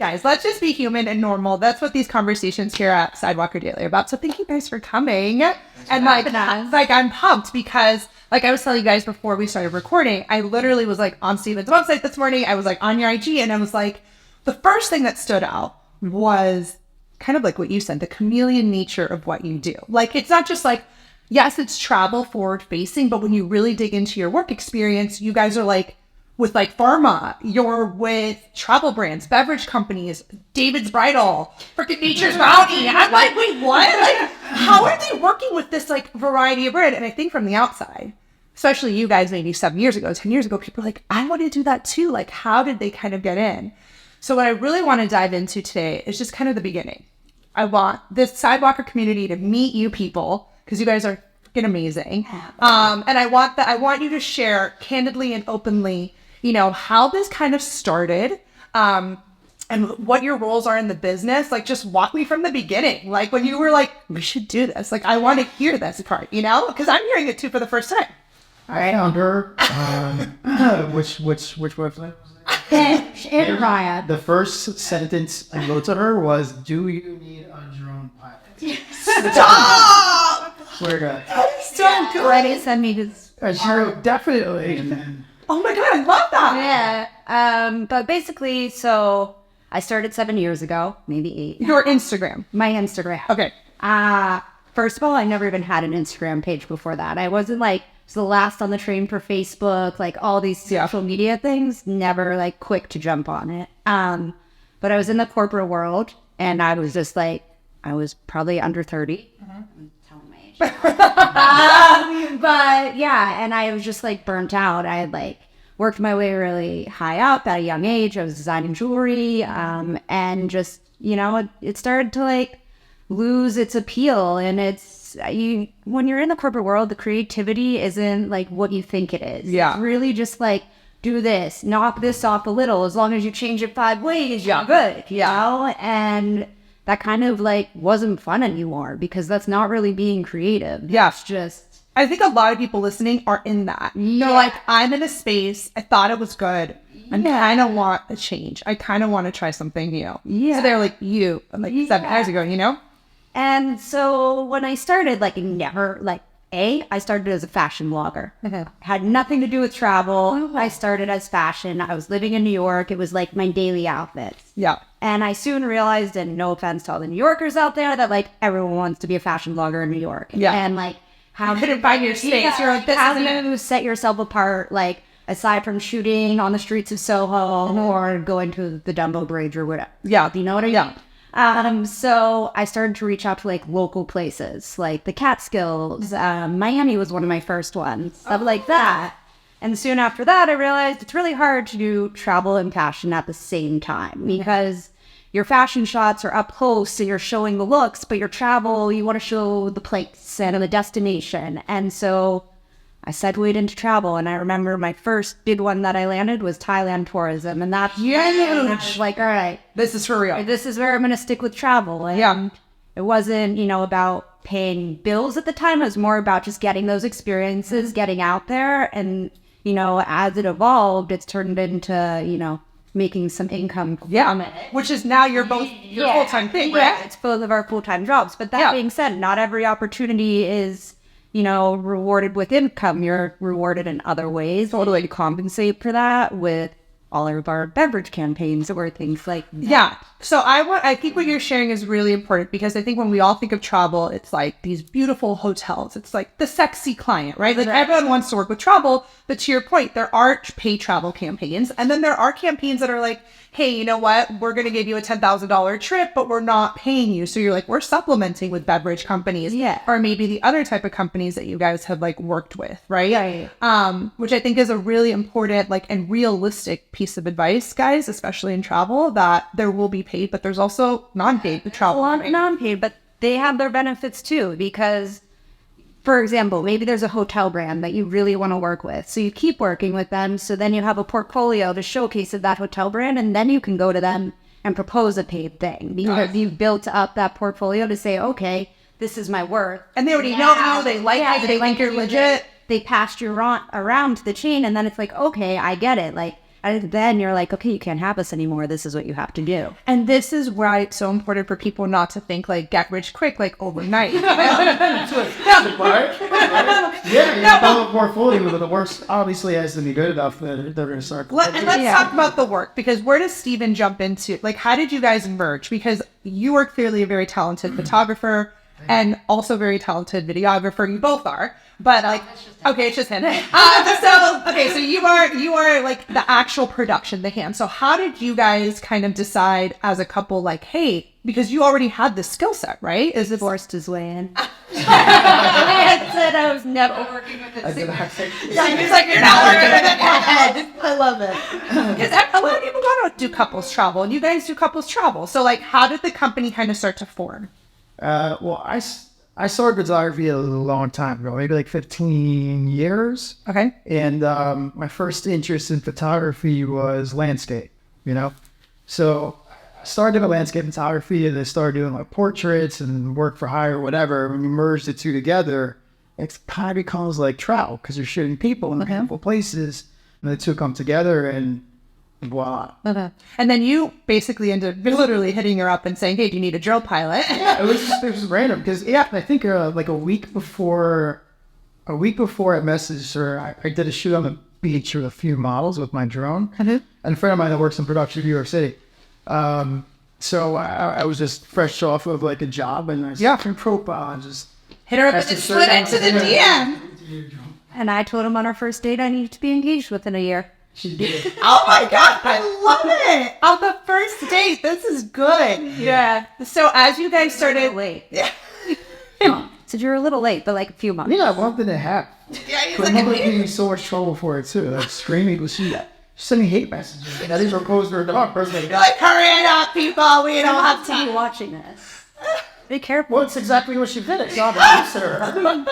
Guys, let's just be human and normal. That's what these conversations here at Sidewalker Daily are about. So thank you guys for coming. And I'm pumped because like I was telling you guys before we started recording, I literally was like on Steven's website this morning. I was like on your IG and I was like, the first thing that stood out was kind of like what you said, the chameleon nature of what you do. Like, it's not just like, yes, it's travel forward facing, but when you really dig into your work experience, you guys are like, with like pharma, you're with travel brands, beverage companies, David's Bridal, freaking Nature's Bounty. I'm like, wait, what? Like, how are they working with this like variety of brand? And I think from the outside, especially you guys maybe 7 years ago, 10 years ago, people are like, I want to do that too. Like, how did they kind of get in? So what I really want to dive into today is just kind of the beginning. I want this Sidewalker community to meet you people because you guys are freaking amazing. And I want you to share candidly and openly, you know, how this kind of started, and what your roles are in the business. Like, just walk me from the beginning. Like, when you were like, we should do this. Like, I want to hear this part, you know, because I'm hearing it too for the first time. I found her, which website? Riot. The first sentence I wrote to her was, do you need a drone pilot? Stop! Swear to God. So good. Ready to send me his. Sure, definitely. And then, Oh my God, I love that. Yeah. But basically, so I started 7 years ago, maybe 8. Your Instagram. My Instagram. Okay. First of all, I never even had an Instagram page before that. I wasn't like the last on the train for Facebook, like all these social media things. Never like quick to jump on it. But I was in the corporate world, and I was just like, I was probably under 30. I'm telling my age. But yeah, and I was just like burnt out. I had like worked my way really high up at a young age. I was designing jewelry, and just, you know, it started to like lose its appeal. And when you're in the corporate world, the creativity isn't like what you think it is. Yeah. It's really just like, do this, knock this off a little. As long as you change it 5 ways, you're good, you know? And that kind of like wasn't fun anymore because that's not really being creative. Yeah. It's just, I think a lot of people listening are in that. They're like, I'm in a space, I thought it was good. I kind of want a change. I kind of want to try something new. Yeah. So they're like, like 7 years ago, you know? and so when I started, like I started as a fashion blogger. Had nothing to do with travel. I started as fashion. I was living in New York. It was like my daily outfits. Yeah. And I soon realized, and no offense to all the New Yorkers out there, that like everyone wants to be a fashion blogger in New York. Yeah. And like, how You couldn't find your space. You're like, this how isn't do you set yourself apart, like aside from shooting on the streets of Soho or going to the Dumbo Bridge or whatever. Yeah. Do you know what I mean? Yeah. So I started to reach out to like local places, like the Catskills. Miami was one of my first ones, stuff like that. And soon after that, I realized it's really hard to do travel and fashion at the same time because your fashion shots are up close, so you're showing the looks, but your travel, you want to show the place and the destination. And so I segued into travel, and I remember my first big one that I landed was Thailand tourism, and that's huge. I was like, all right, This is for real. this is where I'm going to stick with travel. And it wasn't, about paying bills at the time. It was more about just getting those experiences, getting out there. And, as it evolved, it's turned into, making some income. Yeah. Which is now your full-time thing, right? Yeah, it's both of our full-time jobs. But that being said, not every opportunity is, rewarded with income. You're rewarded in other ways. Totally compensate for that with all of our beverage campaigns or things like that. Yeah. So I think what you're sharing is really important because I think when we all think of travel, it's like these beautiful hotels. It's like the sexy client, right? Like everyone wants to work with travel, but to your point, there are paid travel campaigns. And then there are campaigns that are like, hey, you know what? We're going to give you a $10,000 trip, but we're not paying you. So you're like, we're supplementing with beverage companies. Yeah. Or maybe the other type of companies that you guys have like worked with, right? Right. Which I think is a really important, and realistic piece of advice, guys, especially in travel, that there will be paid, but there's also non-paid travel. Non-paid, but they have their benefits too, because, for example, maybe there's a hotel brand that you really want to work with. So you keep working with them. So then you have a portfolio to showcase of that hotel brand. And then you can go to them and propose a paid thing because you've built up that portfolio to say, okay, this is my worth. And they already know you, they like you, they think you're legit. They passed you around the chain. And then it's like, okay, I get it. Like, And then you're like, okay, you can't have this anymore. This is what you have to do. And this is why it's so important for people not to think like get rich quick, like overnight. Yeah, you develop a portfolio, but the work obviously has to be good enough that they're going to start. Let's talk about the work, because where does Steven jump into? Like, how did you guys merge? Because you are clearly a very talented photographer and also very talented videographer. You both are, but like, okay, it's just him. So you are like the actual production, the hand. So how did you guys kind of decide as a couple, like, hey, because you already had the skill set, right? Is it Forced his way in. I said I was never working with it. He's like, you're not working with it. I love it. Because a lot of people want to do couples travel, and you guys do couples travel. So, like, how did the company kind of start to form? Well, I started photography a long time ago, maybe like 15 years. Okay. And my first interest in photography was landscape, So I started doing landscape photography, and I started doing like portraits and work for hire or whatever. When we merged the two together, it kind of becomes like travel, because you're shooting people in beautiful places, and the two come together, and voila. And then you basically ended up literally hitting her up and saying, hey, do you need a drill pilot? Yeah, it was random, because I think like a week before I messaged her, I did a shoot on the beach with a few models with my drone. And a friend of mine that works in production in New York City. So I was just fresh off of like a job, and I saw her profile and just hit her up and just slid into the DM. And I told him on our first date I needed to be engaged within a year. She did. Oh my God, I love it. On the first date, this is good. Yeah. So as you guys started... Late. So you're a little late, but like a few months. Yeah, a month and a half. Yeah, he's But like... I'm getting so much trouble for it too. Like screaming, she sending hate messages. Now these are posted to her dog personally. You're like, hurry it up, people. We don't have to be time. watching this. Be careful. Well, it's exactly what she did. It's not her.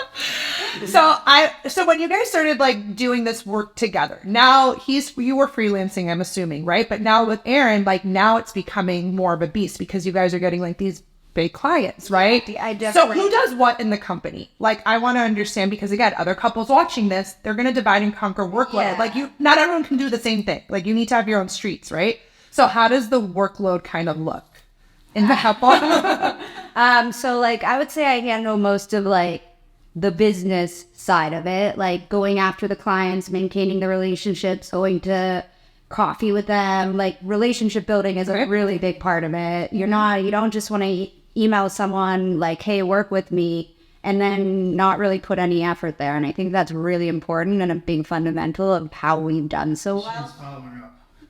So when you guys started like doing this work together, now you were freelancing, I'm assuming, right? But now with Erin, like now it's becoming more of a beast, because you guys are getting like these big clients, right? So who does what in the company? Like, I want to understand, because again, other couples watching this, they're going to divide and conquer workload. Yeah. Like not everyone can do the same thing. Like you need to have your own streets, right? So how does the workload kind of look in the couple? So like I would say I handle most of like the business side of it, like going after the clients, maintaining the relationships, going to coffee with them. Like relationship building is a really big part of it. You don't just want to email someone like, hey, work with me, and then not really put any effort there. And I think that's really important and a big fundamental of how we've done so well.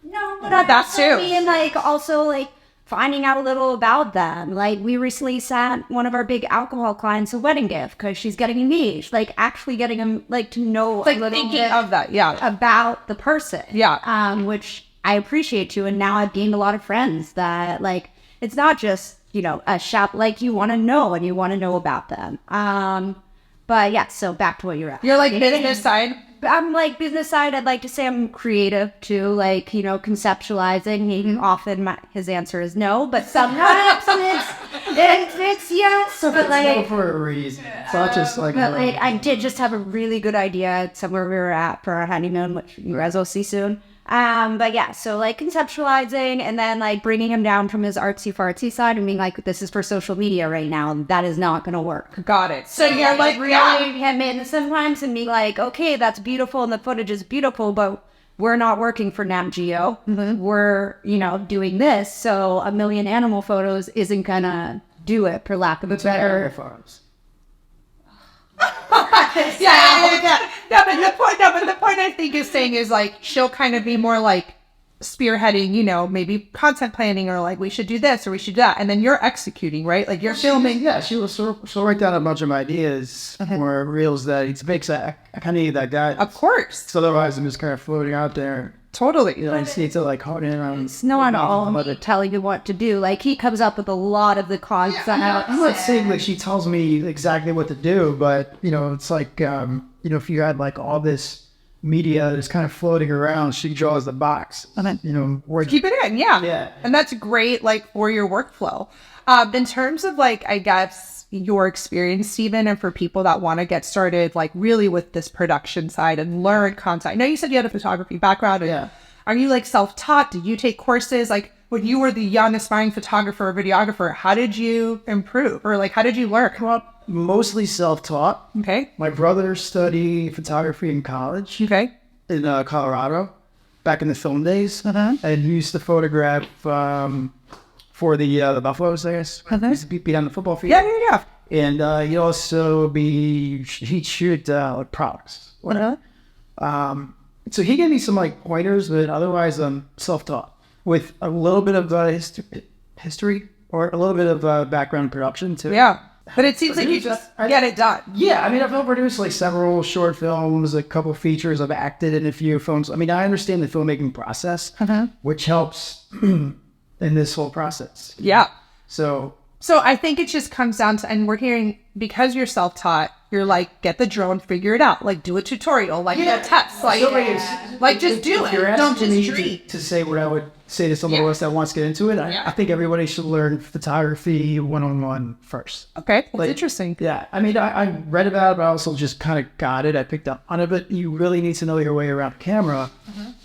No, but That's too. And like also like finding out a little about them. Like we recently sent one of our big alcohol clients a wedding gift because she's getting engaged. Like actually getting them like to know Like a little thinking bit of that, yeah. about the person. Yeah. Which I appreciate too. And now I've gained a lot of friends that like it's not just, a shop, like you want to know and you want to know about them. But yeah, so back to what you're at. You're like business side. I'm like business side. I'd like to say I'm creative too, like, conceptualizing. Often his answer is no, but sometimes it's yes. But like, no for a reason. It's not just like. But like, I did just have a really good idea somewhere we were at for our honeymoon, which you guys will see soon. But yeah, so like conceptualizing and then like bringing him down from his artsy fartsy side and being like, this is for social media right now. That is not going to work. Got it. So you're like reeling him in sometimes and be like, okay, that's beautiful and the footage is beautiful, but we're not working for Nat Geo. We're, doing this. So a million animal photos isn't going to do it, for lack of a better. Yeah. No, but the point I think is saying is like she'll kind of be more like spearheading, maybe content planning, or like we should do this or we should do that, and then you're executing, right? Like you're filming. Yeah, she'll write down a bunch of ideas or reels that he makes. I kind of need that guy. Of course. So otherwise, I'm just kind of floating out there. Totally. I just need to like hone in on. It's not all me telling you what to do. Like he comes up with a lot of the concepts. I'm not saying like she tells me exactly what to do, but it's like if you had like all this media that's kind of floating around, she draws the box. Keep it in, yeah. And that's great, like for your workflow. In terms of like, I guess your experience, Steven, and for people that want to get started, like really with this production side and learn content. I know you said you had a photography background. And are you like self-taught? Did you take courses? Like when you were the young aspiring photographer or videographer, how did you improve? Or like, how did you learn? Well, mostly self-taught. Okay. My brother studied photography in college Okay. in Colorado back in the film days. Uh-huh. And he used to photograph for the Buffaloes, I guess. Used to be on the football field. Yeah. And he'd also he'd shoot like products. So he gave me some like pointers, but otherwise I'm self-taught with a little bit of history or a little bit of background production too. Yeah. But it seems like you just get it done. Yeah, I mean, I've produced like several short films, a couple features. I've acted in a few films. I mean, I understand the filmmaking process, which helps in this whole process. Yeah. So I think it just comes down to, and we're hearing, because you're self-taught, you're like, get the drone, figure it out. Like, do a tutorial, like, a test. Like, just do it. You're Don't asking just me dream. to say what I would say to someone else that wants to get into it. I think everybody should learn photography one-on-one first. Okay, that's Like, interesting. Yeah, I mean, I read about it, but I also just kind of got it. I picked up on it, but you really need to know your way around the camera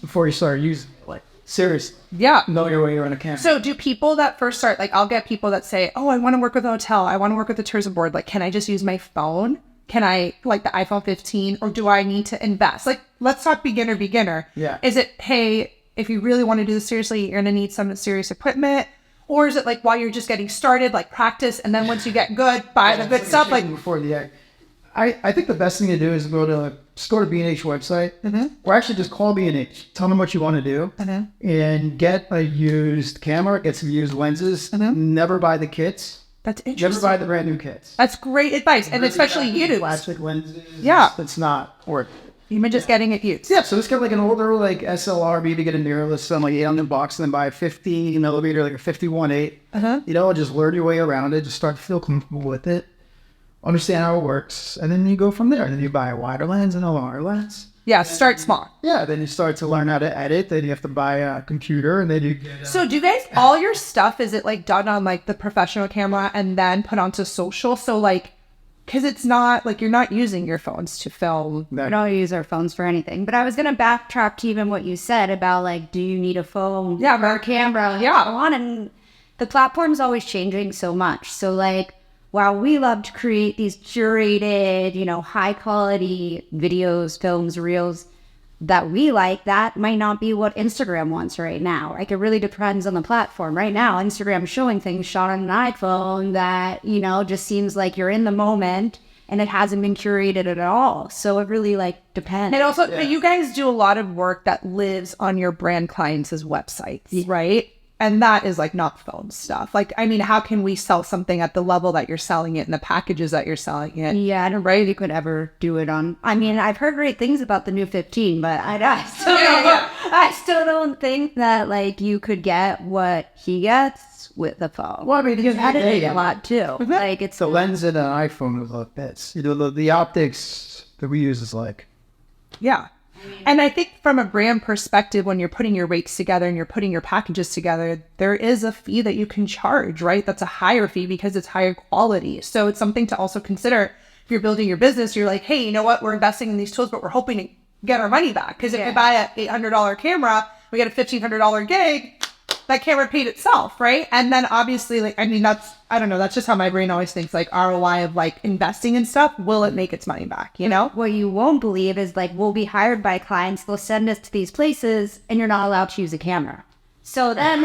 before you start using it. Like, seriously. Yeah. Know your way around a camera. So do people that first start, like, I'll get people that say, oh, I want to work with a hotel. I want to work with a tourism board. Like, can I just use my phone? Can I, like the iPhone 15, or do I need to invest? Like, let's talk beginner. Yeah. Is it, hey, if you really want to do this seriously, you're going to need some serious equipment? Or is it like while you're just getting started, like practice, and then once you get good, buy the good stuff? Like before the act. I think the best thing to do is go to B&H website, or actually just call B&H. Tell them what you want to do, and get a used camera, get some used lenses. Never buy the kits. That's Never interesting. buy the brand new kits. That's great advice, and especially you. Plastic lenses. Yeah. It's not worth it. Even just getting it used. Yeah, so let's get like an older like SLR, maybe get a mirrorless on like $800 and then buy a 50 millimeter, like a 51.8. You know, just learn your way around it, just start to feel comfortable with it, understand how it works, and then you go from there. And then you buy a wider lens and a longer lens. Yeah, start small. Yeah, then you start to learn how to edit, then you have to buy a computer, and then you get So do you guys, all your stuff, is it like done on like the professional camera and then put onto social? So like, because it's not like you're not using your phones to film. We don't use our phones for anything. But I was going to backtrack to even what you said about like, do you need a phone or a camera? Yeah. And the platform's always changing so much. So like, while we love to create these curated, you know, high quality videos, films, reels that we like, that might not be what Instagram wants right now. Like, it really depends on the platform. Right now, Instagram's showing things shot on an iPhone that, you know, just seems like you're in the moment and it hasn't been curated at all. So it really like depends. And also, but you guys do a lot of work that lives on your brand clients' websites, right? And that is like not phone stuff. Like, I mean, how can we sell something at the level that you're selling it and the packages that you're selling it? Yeah, I don't know if you could ever do it on. I mean, I've heard great things about the new 15, but I still don't think that like you could get what he gets with the phone. Well, I mean, He's edited a lot too. Like, it's the lens in an iPhone is like this. You know, the optics that we use is like. Yeah. And I think from a brand perspective, when you're putting your rates together and you're putting your packages together, there is a fee that you can charge, right? That's a higher fee because it's higher quality. So it's something to also consider. If you're building your business, you're like, hey, you know what? We're investing in these tools, but we're hoping to get our money back. Because if we buy a $800 camera, we get a $1,500 gig, that camera paid itself, right? And then obviously, like, I mean, I don't know, that's just how my brain always thinks, like, ROI of like investing in stuff. Will it make its money back, you know? What you won't believe is like, we'll be hired by clients, they'll send us to these places and you're not allowed to use a camera. So then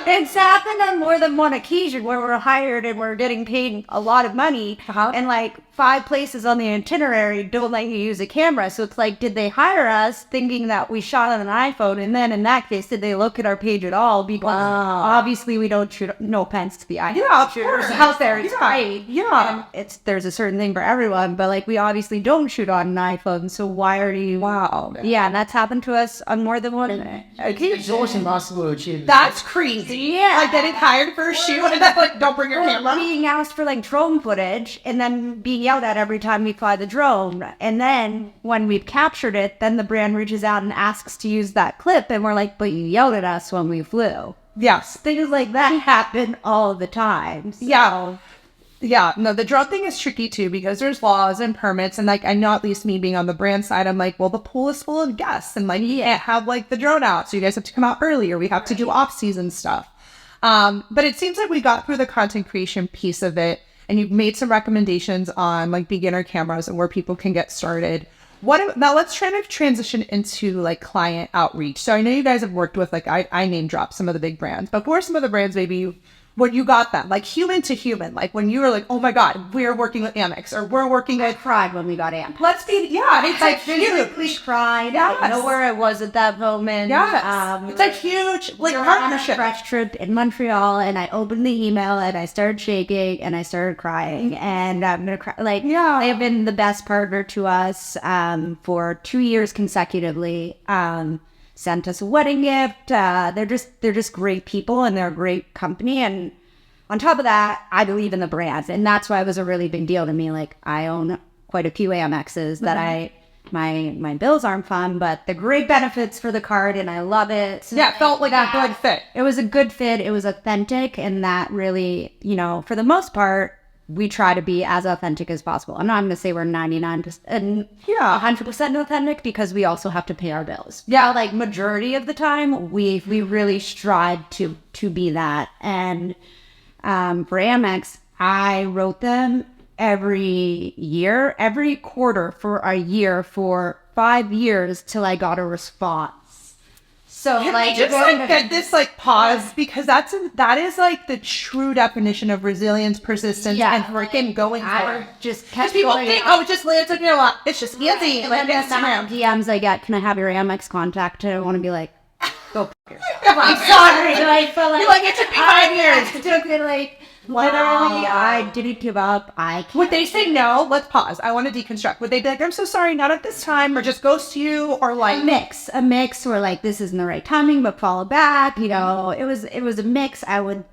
it's happened on more than one occasion where we're hired and we're getting paid a lot of money, and like 5 places on the itinerary don't let you use a camera. So it's like, did they hire us thinking that we shot on an iPhone? And then in that case, did they look at our page at all? Because obviously we don't shoot, no offense to the iPhone shooters out there, it's great. Yeah. And there's a certain thing for everyone, but like, we obviously don't shoot on an iPhone, so why are you? Yeah, and that's happened to us on more than one occasion. It's almost impossible to achieve. That's crazy. Yeah. Like getting hired for a shoot and then like, don't bring your camera. Being asked for like drone footage and then being yelled at every time we fly the drone. And then when we've captured it, then the brand reaches out and asks to use that clip. And we're like, but you yelled at us when we flew. Yes. Things like that happen all the time. So. Yeah. Yeah, no, the drone thing is tricky too because there's laws and permits, and like I know at least me being on the brand side, I'm like, well, the pool is full of guests, and like you can't have like the drone out, so you guys have to come out earlier. We have to do off-season stuff. But it seems like we got through the content creation piece of it, and you've made some recommendations on like beginner cameras and where people can get started. Now let's try to transition into like client outreach. So I know you guys have worked with like I name drop some of the big brands, but who are some of the brands maybe when you got them, like human to human, like when you were like, oh my God, we're working with Amex or we're working with... I cried when we got Amex. It's like huge. Cried. Yes. I know where I was at that moment. Yes. It's like huge, like partnership. On a fresh trip in Montreal, and I opened the email and I started shaking and I started crying, and I'm gonna cry. Like, they have been the best partner to us for 2 years consecutively. Sent us a wedding gift. They're just great people, and they're a great company. And on top of that, I believe in the brand, and that's why it was a really big deal to me. Like, I own quite a few Amexes that my bills aren't fun, but the great benefits for the card, and I love it. So yeah, it felt like a good fit. It was a good fit. It was authentic, and that really, for the most part, we try to be as authentic as possible. I'm not going to say we're 99% and 100% authentic because we also have to pay our bills. Yeah, like majority of the time, we really strive to be that. And for Amex, I wrote them every quarter for a year for 5 years till I got a response. So like just like get this like pause because that is like the true definition of resilience, persistence, and freaking going for it. Just kept people going. think, oh, it just lands on your lap. It's just easy. And then the DMs I get, can I have your Amex contact? And I want to be like, go f*** yourself. I'm sorry. You're like, it took me 5 years. It took me like. Literally, I didn't give up. Would they say no? Let's pause. I want to deconstruct. Would they be like, I'm so sorry, not at this time, or just ghost you, or like a mix, or like this isn't the right timing, but follow back. It was a mix. I would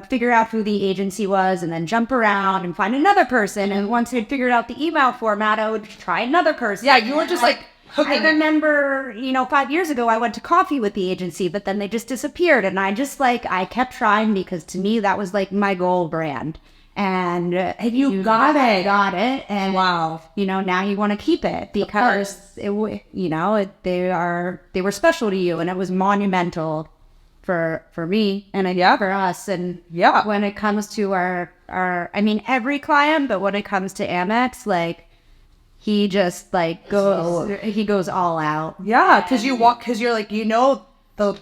figure out who the agency was, and then jump around and find another person. And once I'd figured out the email format, I would try another person. Yeah, you were just like. I remember, 5 years ago, I went to coffee with the agency, but then they just disappeared. And I kept trying because to me, that was like my goal brand. And you got it. And wow, now you want to keep it because they were special to you, and it was monumental for me and for us. And when it comes to our every client, but when it comes to Amex, like, he just he goes all out. Yeah, because you're like, the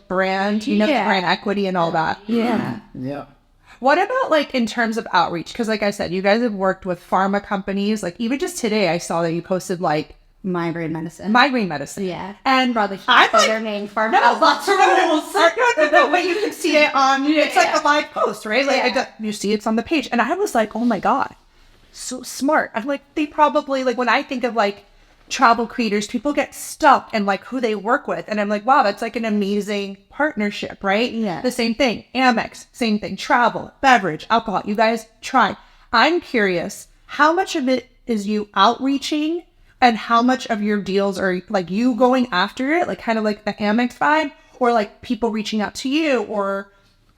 brand, the brand equity and all that. Yeah. Yeah. What about like in terms of outreach? Because like I said, you guys have worked with pharma companies. Like even just today, I saw that you posted like migraine medicine. Yeah. And probably their name pharma. No, lots of rules. No, but you can see it on, it's like a live post, right? Like you see it's on the page. And I was like, oh my God. So smart. I'm like, they probably, like when I think of like travel creators, people get stuck in like who they work with. And I'm like, wow, that's like an amazing partnership, right? Yeah. The same thing. Amex, same thing. Travel, beverage, alcohol. You guys try. I'm curious, how much of it is you outreaching and how much of your deals are like you going after it? Like kind of like the Amex vibe, or like people reaching out to you, or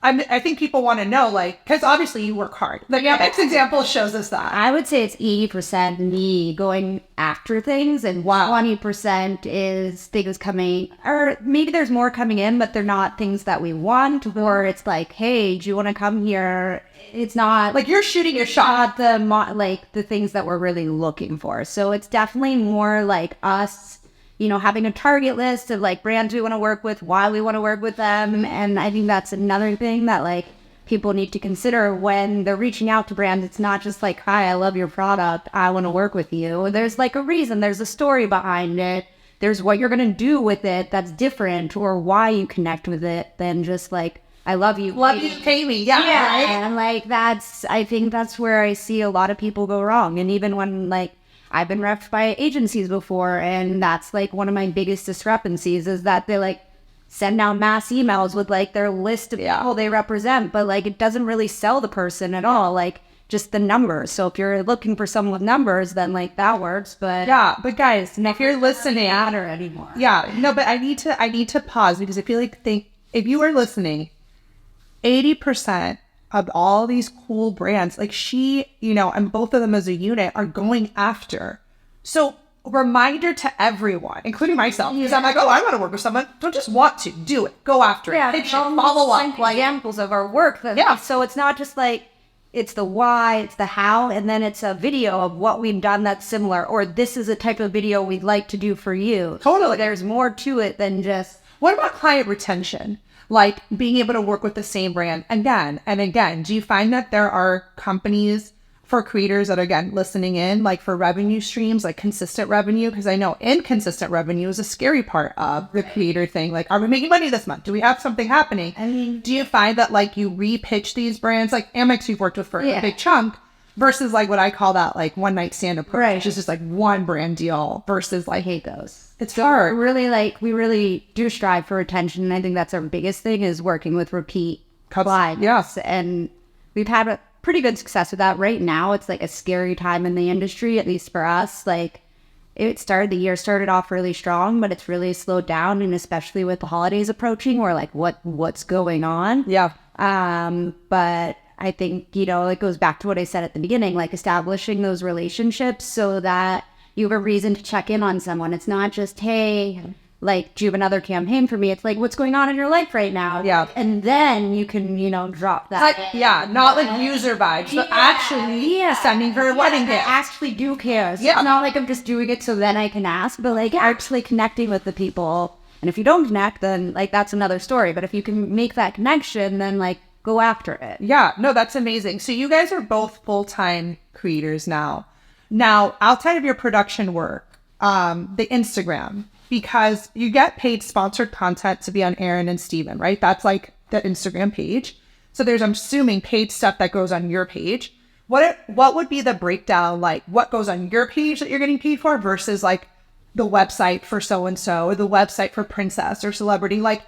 I think people want to know, like, because obviously you work hard. The Amex example shows us that. I would say it's 80% me going after things, and 20% is things coming, or maybe there's more coming in, but they're not things that we want, or it's like, hey, do you want to come here? It's not like you're shooting your shot. The things that we're really looking for. So it's definitely more like us, having a target list of like brands we want to work with, why we want to work with them. And I think that's another thing that like people need to consider when they're reaching out to brands. It's not just like, hi, I love your product, I want to work with you. There's like a reason, there's a story behind it. There's what you're going to do with it that's different, or why you connect with it than just like, I love you. Pay me. Yeah. Right? And like, I think that's where I see a lot of people go wrong. And even when like, I've been repped by agencies before, and that's like one of my biggest discrepancies is that they like send out mass emails with like their list of people they represent, but like it doesn't really sell the person at all, like just the numbers. So if you're looking for someone with numbers, then like that works. But but guys, if you're listening, matter anymore. But I need to pause because I feel like if you are listening, 80% of all these cool brands, like she, and both of them as a unit are going after. So reminder to everyone, including myself, because I'm like, oh, I want to work with someone. Don't just want to, do it. Go after it. Pitch it, follow up. Examples of our work. So it's not just like, it's the why, it's the how, and then it's a video of what we've done that's similar, or this is a type of video we'd like to do for you. Totally. So there's more to it than just... What about client retention? Like being able to work with the same brand again and again. Do you find that there are companies for creators that are, again, listening in, like for revenue streams, like consistent revenue? Because I know inconsistent revenue is a scary part of the creator thing. Like, are we making money this month? Do we have something happening? I mean, do you find that like you re-pitch these brands, like Amex you've worked with for a big chunk, versus like what I call that like one night stand approach, which is just like one brand deal versus like, I hate those. It's hard. We really do strive for retention. And I think that's our biggest thing, is working with repeat clients. Yes. And we've had a pretty good success with that. Right now, it's like a scary time in the industry, at least for us. Like the year started off really strong, but it's really slowed down. And especially with the holidays approaching, we're like, what's going on? Yeah. But I think, it goes back to what I said at the beginning, like establishing those relationships so that you have a reason to check in on someone. It's not just, hey, like, do you have another campaign for me? It's like, what's going on in your life right now? Yeah. And then you can, drop that. Not like user vibes, but actually sending her a wedding gift. I actually do care. So Yeah. It's not like I'm just doing it so then I can ask, but like actually connecting with the people. And if you don't connect, then like that's another story. But if you can make that connection, then like go after it. Yeah, no, that's amazing. So you guys are both full-time creators now. Now, outside of your production work, the Instagram, because you get paid sponsored content to be on Erin and Steven, right? That's like the Instagram page. So there's, I'm assuming, paid stuff that goes on your page. What would be the breakdown, like what goes on your page that you're getting paid for versus like the website for so-and-so or the website for princess or celebrity, like,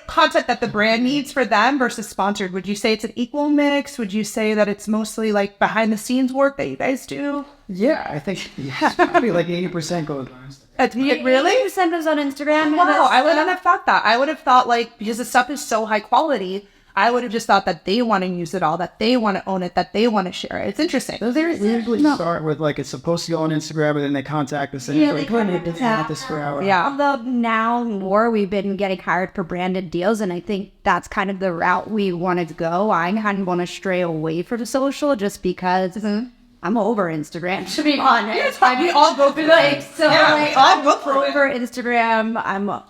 content that the brand needs for them versus sponsored? Would you say it's an equal mix? Would you say that it's mostly like behind the scenes work that you guys do? Yeah, I think probably like 80% goes on Instagram. Really? 80% goes on Instagram. Wow, I wouldn't have thought that. I would have thought like, because the stuff is so high quality, I would have just thought that they want to use it all, that they want to own it, that they want to share it. It's interesting. So they usually start with like, it's supposed to go on Instagram, and then they contact us and they want this for our. Yeah. Although now more we've been getting hired for branded deals, and I think that's kind of the route we wanted to go. I kind of want to stray away from social just because I'm over Instagram, to be honest. We all go through that. We all go over Instagram.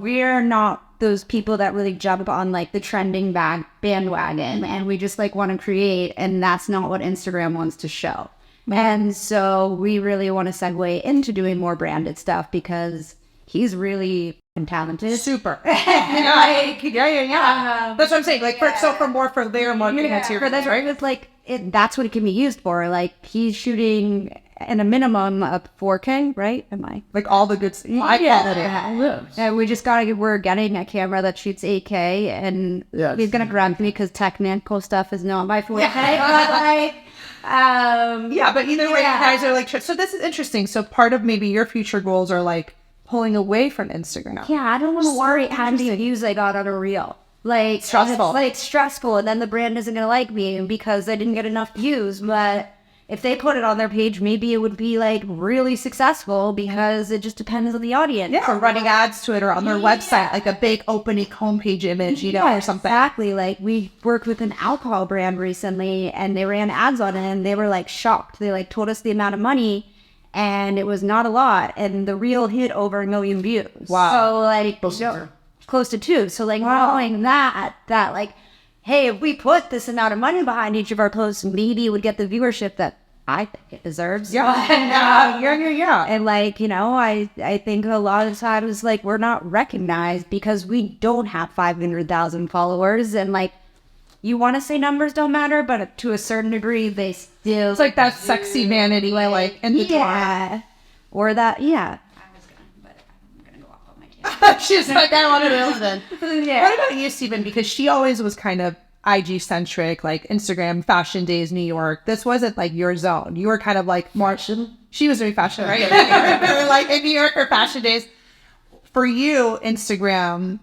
We're not those people that really jump on like the trending bandwagon, and we just like want to create, and that's not what Instagram wants to show. And so we really want to segue into doing more branded stuff because he's really talented. Super. That's what I'm saying. Like, for their marketing materials, right? It's like, that's what it can be used for. Like, he's shooting in a minimum of 4K, right? Am I? Like all the good stuff. And we're getting a camera that shoots 8K, and he's going to grant me because technical stuff is not my 4K. But either way, you guys are like, so this is interesting. So part of maybe your future goals are like pulling away from Instagram. Yeah, I don't want to worry how many views I got on a reel. Like, stressful. It's like stressful, and then the brand isn't going to like me because I didn't get enough views. But if they put it on their page, maybe it would be like really successful because it just depends on the audience. Yeah, or running ads to it or on their website, like a big opening homepage image, or something. Exactly. Like, we worked with an alcohol brand recently, and they ran ads on it, and they were like shocked. They like told us the amount of money, and it was not a lot, and the reel hit over 1 million views. Wow. So like close to 2. So like knowing that like, hey, if we put this amount of money behind each of our posts, maybe it would get the viewership that I think it deserves. Yeah. And like, I think a lot of times like we're not recognized because we don't have 500,000 followers, and like, you want to say numbers don't matter, but to a certain degree they still. It's like that sexy vanity, like in the or that She's like, I want to listen. What about you, Steven? Because she always was kind of IG centric, like Instagram, fashion days, New York. This wasn't like your zone. You were kind of like Martian. She was doing fashion, right? Like in New York or fashion days. For you, Instagram,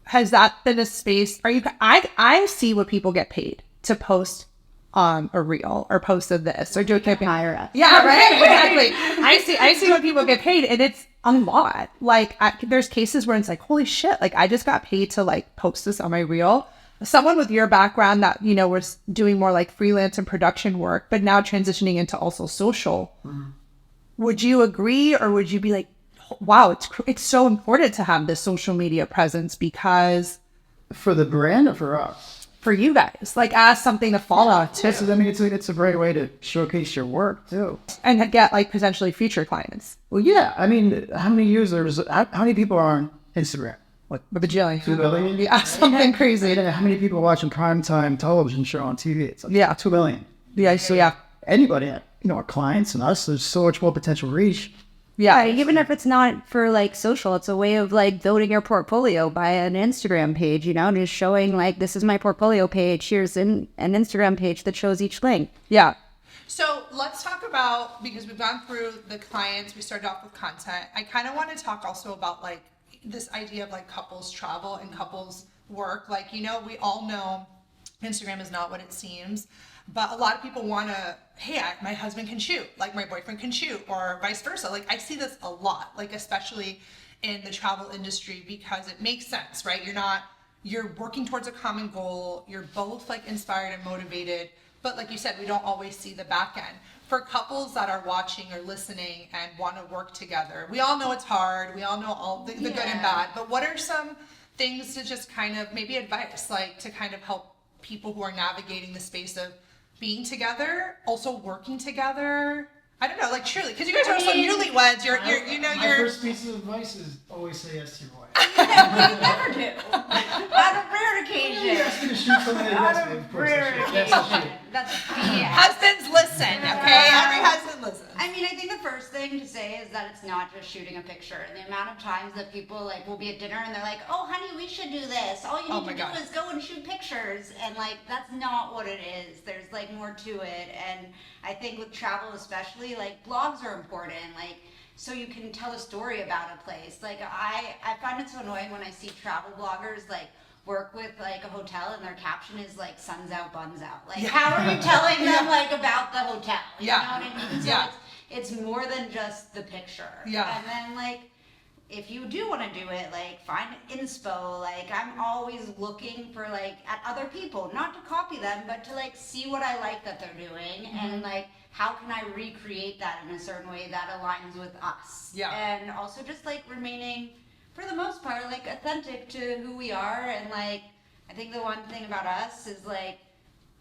has that been a space? I see what people get paid to post on a reel or post of this or do a campaign. Yeah, right. Exactly. I see what people get paid, and it's a lot. Like there's cases where it's like, holy shit, like I just got paid to like post this on my reel. Someone with your background that, you know, was doing more like freelance and production work, but now transitioning into also social. Mm-hmm. Would you agree, or would you be like, wow, it's so important to have this social media presence? Because for the brand or for us? For you guys, like as something to follow too. So, I mean, it's a great way to showcase your work too, and get like potentially future clients. Well, yeah, I mean, how many users? How many people are on Instagram? Like a bajillion. 2 billion? Yeah, something crazy. How many people are watching primetime television show on TV? It's like 2 billion. Yeah, so yeah. Anybody, you know, our clients and us, there's so much more potential reach. Yeah, even if it's not for like social, it's a way of like building your portfolio by an Instagram page, you know, and just showing like, this is my portfolio page. Here's an Instagram page that shows each link. Yeah. So let's talk about, because we've gone through the clients, we started off with content. I kind of want to talk also about like this idea of like couples travel and couples work. Like, you know, we all know Instagram is not what it seems, but a lot of people want to, hey, my husband can shoot, like my boyfriend can shoot, or vice versa. Like I see this a lot, like especially in the travel industry, because it makes sense, right? You're working towards a common goal. You're both like inspired and motivated, but like you said, we don't always see the back end. For couples that are watching or listening and want to work together, we all know it's hard. We all know all the good and bad, but what are some things to just kind of maybe advice, like to kind of help people who are navigating the space of being together, also working together? I don't know, like surely, because you guys are also newlyweds. You're My first piece of advice is always say yes to your wife. We never do. On a rare occasion. You ask me to shoot something, yes, of course. That's husbands listen, okay? Every husband listens. I mean, I think the first thing to say is that it's not just shooting a picture. And the amount of times that people like will be at dinner and they're like, "Oh, honey, we should do this. All you need to do is go and shoot pictures." And like, that's not what it is. There's like more to it. And I think with travel especially, like blogs are important. Like, so you can tell a story about a place. Like I find it so annoying when I see travel bloggers like work with like a hotel and their caption is like "sun's out, buns out." Like, how are you telling them like about the hotel? You know what I mean? So it's more than just the picture. Yeah. And then like, if you do want to do it, like find inspo. Like I'm always looking for like at other people, not to copy them, but to like see what I like that they're doing and like how can I recreate that in a certain way that aligns with us. Yeah. And also just like remaining, for the most part, like authentic to who we are. And like, I think the one thing about us is like,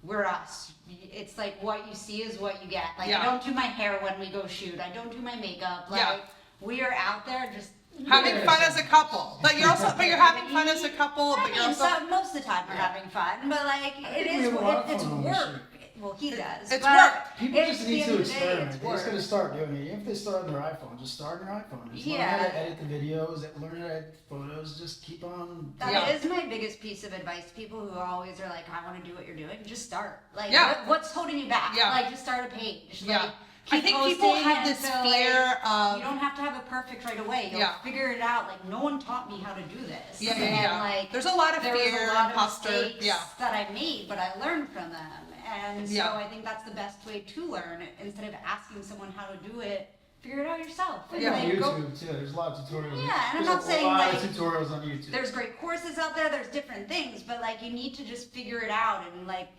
we're us. It's like what you see is what you get. Like I don't do my hair when we go shoot. I don't do my makeup. Like we are out there just having fun as a couple. But you're having fun as a couple, but you're also most of the time we're having fun. But like it's work. Well, he does. It's work. People just need to experiment. They're just going to start doing it. If they start on their iPhone, just start on their iPhone. Just learn how to edit the videos, learn how to edit photos. Just keep on. That is my biggest piece of advice to people who always are like, I want to do what you're doing. Just start. Like, what's holding you back? Yeah. Like, just start a page. Like, I think people have this fear of... You don't have to have it perfect right away. You'll figure it out. Like, no one taught me how to do this. Like, there's a lot of fear, there was a lot of imposter. mistakes that I made, but I learned from them. And so I think that's the best way to learn. Instead of asking someone how to do it, figure it out yourself. And on YouTube too. There's a lot of tutorials. Yeah, and I'm not saying a lot like of tutorials on YouTube. There's great courses out there. There's different things, but like you need to just figure it out and like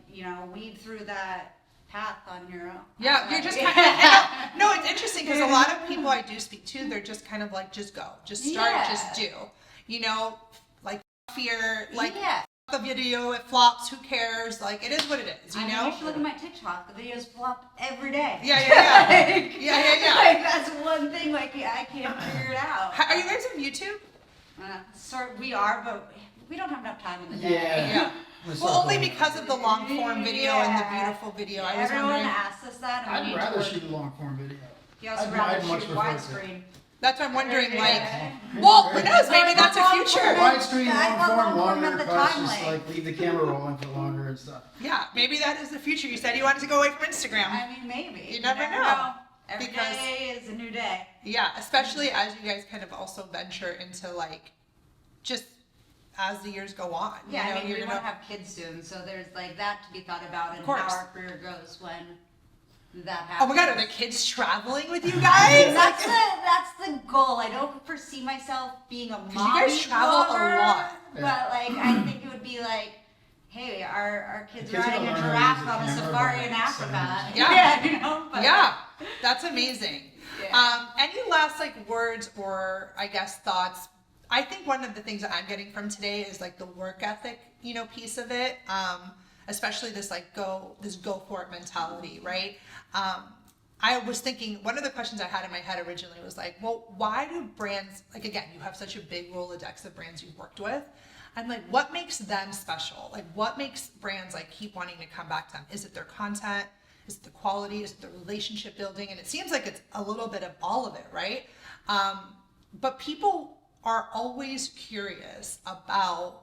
weed through that path on your own. Yeah, you're just kind of. No, it's interesting because a lot of people I do speak to, they're just kind of like, just go, just start, just do. Like fear, like. The video, it flops, who cares? Like, it is what it is, you know? You should look at my TikTok. The videos flop every day. Yeah. Like, that's one thing, like, I can't figure it out. Are you guys on YouTube? We are, but we don't have enough time in the day. Yeah. Well, only because of the long form video and the beautiful video. Everyone asks us that. I'd rather shoot a long form video. You also rather shoot widescreen. That's what I'm wondering, like, well, who knows, maybe that's a future. Widescreen, long form, longer cuts, just like leave the camera rolling for longer and stuff. Yeah, maybe that is the future. You said you wanted to go away from Instagram. I mean, maybe. You never know. Every day is a new day. Yeah, especially as you guys kind of also venture into like, just as the years go on. Yeah, you know, I mean, you're we gonna want to have kids soon, so there's like that to be thought about and course. how our career goes when that Oh happens. my God, are the kids traveling with you guys? That's the goal. I don't foresee myself being a you mommy guys travel a blogger, lot. but like I think it would be like, hey, our kids Kids riding are a learning giraffe to on a use a safari camera in by Africa. 7 Yeah. You know. But Yeah, that's amazing. Yeah. Any last like words or I guess thoughts? I think one of the things that I'm getting from today is like the work ethic, you know, piece of it. Especially this like go for it mentality, right? I was thinking one of the questions I had in my head originally was like, well, why do brands, like again, you have such a big Rolodex of brands you've worked with. And like, what makes them special? Like, what makes brands like keep wanting to come back to them? Is it their content? Is it the quality? Is it the relationship building? And it seems like it's a little bit of all of it, right? But people are always curious about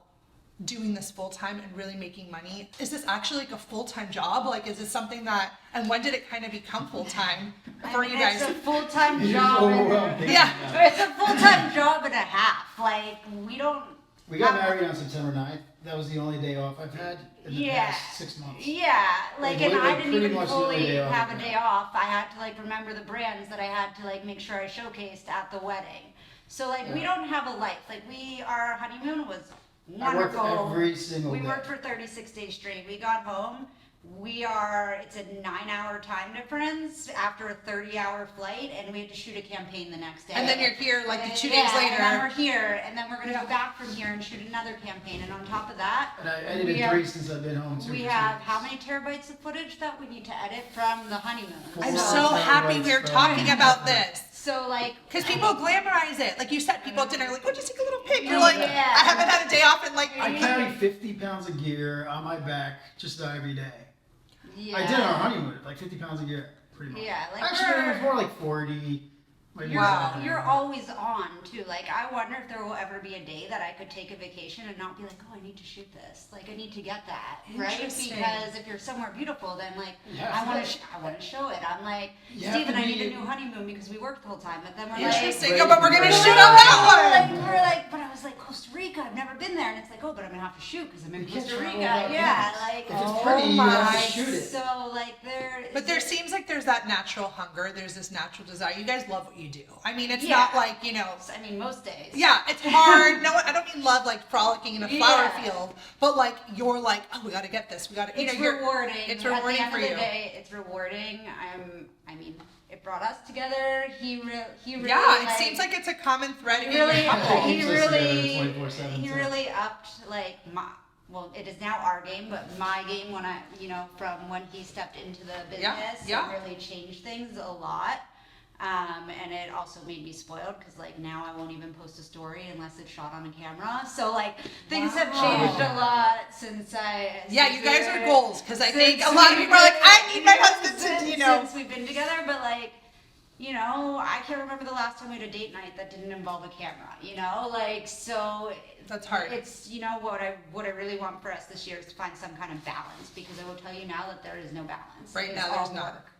doing this full time and really making money. Is this actually like a full-time job? Like, is this something that, and when did it kind of become full-time for you guys? It's a full-time job. Yeah. It's a full-time job and a half. Like we don't. We got married on September 9th. That was the only day off I've had in the past 6 months. Yeah, like and I didn't pretty even much the only fully day off have I've a had. day off. I had to like remember the brands that I had to like make sure I showcased at the wedding. So like we don't have a life. Like our honeymoon was I worked wonderful. every single We day. worked for 36 days straight. We got home. It's a 9-hour time difference after a 30-hour flight, and we had to shoot a campaign the next day. And then you're here like the 2 days Yeah, later. and then we're here, and then we're gonna go back from here and shoot another campaign. And on top of that, And I edited we have- 3 since I've been home too. we have how many terabytes of footage that we need to edit from the honeymoon? I'm Four so happy we're terabytes talking from- about this. So like, Because people glamorize it. Like you said, people at dinner are like, oh, just take a little pic. You're like, Yeah. I haven't had a day off in like, I carry 50 pounds of gear on my back just about every day. yeah. I did on our honeymoon, like 50 pounds of gear, pretty much. Yeah, like Actually, it was we're- more like 40. Maybe Wow. something. You're always on too. Like I wonder if there will ever be a day that I could take a vacation and not be like, oh, I need to shoot this. Like I need to get that, right? Interesting. Because if you're somewhere beautiful, then like Yeah, I want right. to, I want to show it. I'm like, You have Steven, to I need be- a new honeymoon because we worked the whole time. But then we're interesting. Right. Oh, but we're going to Right. shoot on that one. like, we're like, but I was like Costa Rica. I've never been there, and it's like, oh, but I'm gonna have to shoot because I'm in You can't Costa travel Rica. without Yeah, cameras. like If it's pretty, you have my. to shoot it. so like But there seems like there's that natural hunger. There's this natural desire. You guys love what you do. I mean, it's Yeah. not like, you know, I mean, most days. yeah, it's hard. No, I don't mean love like frolicking in a flower Yeah. field, but like you're like, oh, we got to get this. We got to. It's you're- rewarding. It's At rewarding the end for of the you. day, it's rewarding. I mean, it brought us together. He really. Yeah, it seems like it's a common thread in your really, couple. Keeps he us together really, 24/7, he so. really upped like my. Well, it is now our game, but my game when from when he stepped into the business, yeah. it really changed things a lot. And it also made me spoiled because like now I won't even post a story unless it's shot on a camera. So like things have changed a lot since Yeah, you guys are goals because I think a since lot of we've people are like, been- I need my husband to, you know. Since we've been together, but like, I can't remember the last time we had a date night that didn't involve a camera. Like so. That's hard. It's what I really want for us this year is to find some kind of balance because I will tell you now that there is no balance. Right It now, is there's all none. work.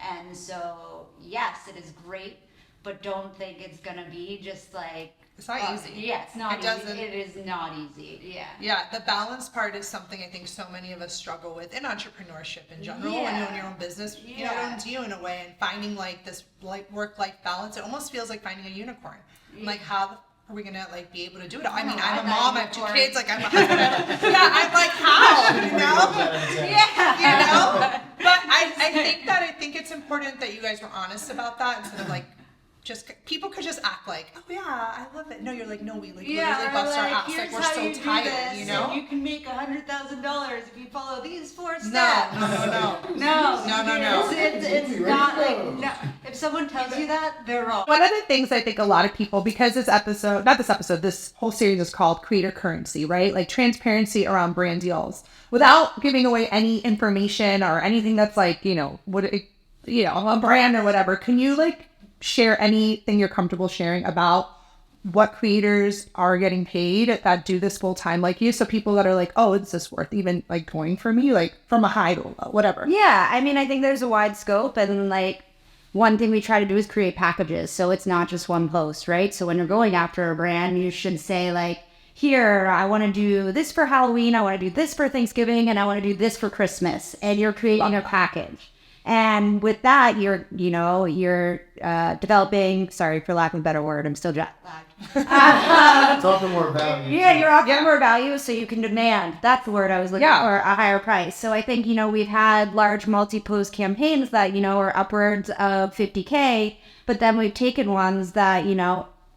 And so yes, it is great, but don't think it's gonna be just like. It's not easy. Yeah, it's not It easy. doesn't- It is not easy. Yeah. Yeah, the balance part is something I think so many of us struggle with in entrepreneurship in general. When you own your own business, it owns you in a way, and finding like this like work-life balance, it almost feels like finding a unicorn. Like how are we gonna like be able to do it? I mean, I'm a mom, I have 2 kids, like I'm a husband. Yeah, I'm like how, you know? Yeah. But I think it's important that you guys were honest about that instead of like just people could just act like, oh yeah, I love it. No, you're like, no, we like literally or bust our like, ass. here's Like we're how so you do tired, this, you know? and you can make $100,000 if you follow these 4 steps. No. No. It's Ready not to like go. no. If someone tells you that, they're wrong. One of the things I think a lot of people, because this whole series is called Creator Currency, right? Like transparency around brand deals without giving away any information or anything that's like, a brand or whatever. Can you like share anything you're comfortable sharing about what creators are getting paid that do this full time like you? So people that are like, oh, is this worth even like going for me? Like from a high to a low, whatever. Yeah, I mean, I think there's a wide scope, and like one thing we try to do is create packages, so it's not just one post, right? So when you're going after a brand, you should say like, here, I want to do this for Halloween, I want to do this for Thanksgiving, and I want to do this for Christmas. And you're creating a package. And with that, you're developing, sorry for lack of a better word, I'm still jet lagged. It's offering more value. Yeah, you're offering more value so you can demand. That's the word I was looking for, a higher price. So I think, we've had large multi-pose campaigns that, are upwards of 50K, but then we've taken ones that,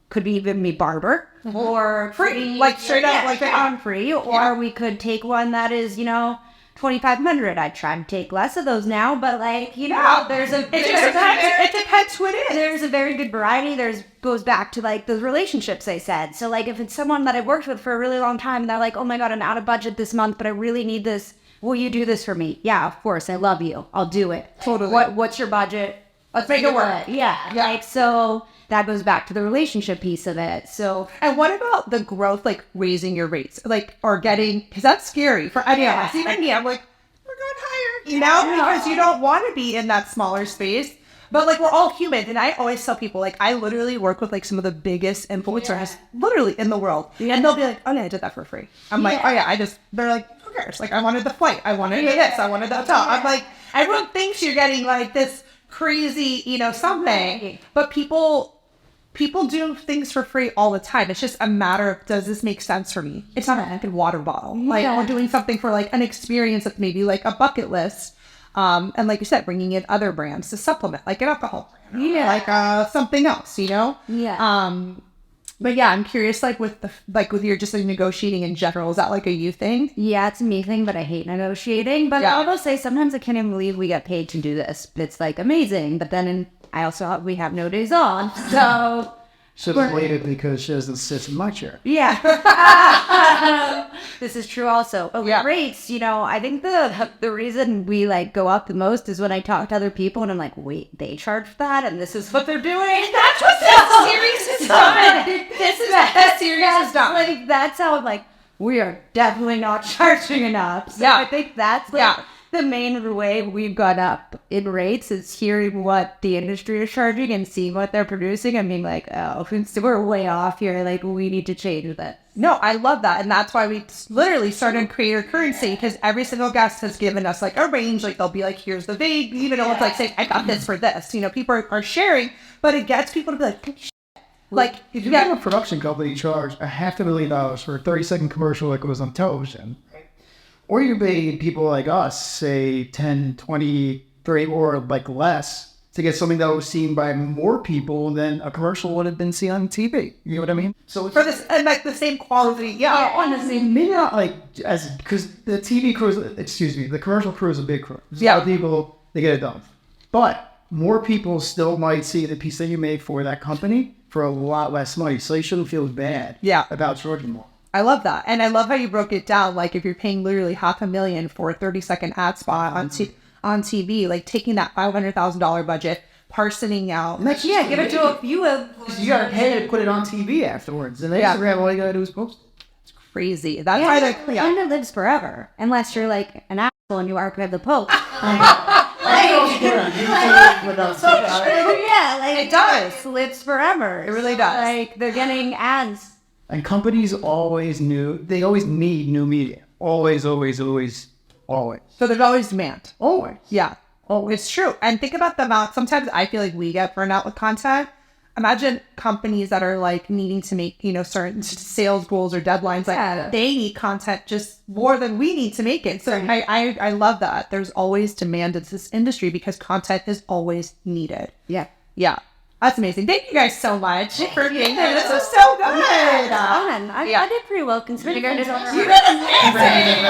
could even be barber or Free, like straight up, like on free, or we could take one that is, 2,500. I try to take less of those now, but there's a it depends who it is. There's a very good variety. Goes back to like the relationships I said. So like if it's someone that I've worked with for a really long time and they're like, oh my God, I'm out of budget this month, but I really need this. Will you do this for me? Yeah, of course. I love you. I'll do it. Totally. What's your budget? Let's make it work. Yeah. Like, so that goes back to the relationship piece of it. So, and what about the growth, like raising your rates, like, or getting, because that's scary for any of us. Even me, I'm like, we're going higher, because you don't want to be in that smaller space. But like, we're all human. And I always tell people, like, I literally work with like some of the biggest influencers literally in the world. And they'll be like, oh yeah, I did that for free. I'm like, oh yeah, they're like, who cares? Like, I wanted the flight. I wanted this. I wanted the hotel. I'm like, everyone thinks you're getting like this crazy, something. But people do things for free all the time. It's just a matter of, does this make sense for me? It's not a fucking water bottle. Like, we're doing something for like an experience that's maybe like a bucket list. And like you said, bringing in other brands to supplement, like an alcohol brand, like something else, But yeah, I'm curious, like with your just like negotiating in general, is that like a you thing? Yeah, it's a me thing, but I hate negotiating. But I will say sometimes I can't even believe we get paid to do this. It's like amazing, but then we have no days off, so. Should have waited because she doesn't sit in my chair. Yeah. This is true also. Rates, I think the reason we like go up the most is when I talk to other people and I'm like, wait, they charge for that and this is what they're doing? That's what this series is done. This is what this series is done. Like, that's how I'm like, we are definitely not charging enough. So I think that's like the main way we've gone up in rates is hearing what the industry is charging and seeing what they're producing and being like, oh, we're way off here. Like, we need to change that. No, I love that. And that's why we literally started Creator Currency, because every single guest has given us like a range. Like, they'll be like, here's the vague, even though it's like saying, I got this for this. People are sharing, but it gets people to be like, like, if you have a production company charge $500,000 for a 30-second commercial like it was on television, or you pay people like us, say 10, 20, 30, or like less to get something that was seen by more people than a commercial would have been seen on TV. You know what I mean? So for this, and like the same quality, honestly, maybe not like because the TV crew the commercial crew is a big crew. There's people, they get it done. But more people still might see the piece that you made for that company for a lot less money. So you shouldn't feel bad about charging more. I love that. And I love how you broke it down. Like, if you're paying literally $500,000 for a 30-second ad spot on TV, like taking that $500,000 budget, parceling out. Like, give it to a few of. You gotta pay to put it on TV afterwards. And Instagram, all you gotta do is post it. It's crazy. That's why it kind of lives forever. Unless you're like an asshole and you archive the post. It does. It lives forever. It really does. Like, they're getting ads. And companies always need new media. Always. So there's always demand. Always. Yeah. Oh, it's true. And think about the amount. Sometimes I feel like we get burned out with content. Imagine companies that are like needing to make, certain sales goals or deadlines. Like they need content just more than we need to make it. So I love that. There's always demand in this industry because content is always needed. Yeah. Yeah. That's amazing. Thank you guys so much for being here. This was so good. I did pretty well considering. You did amazing.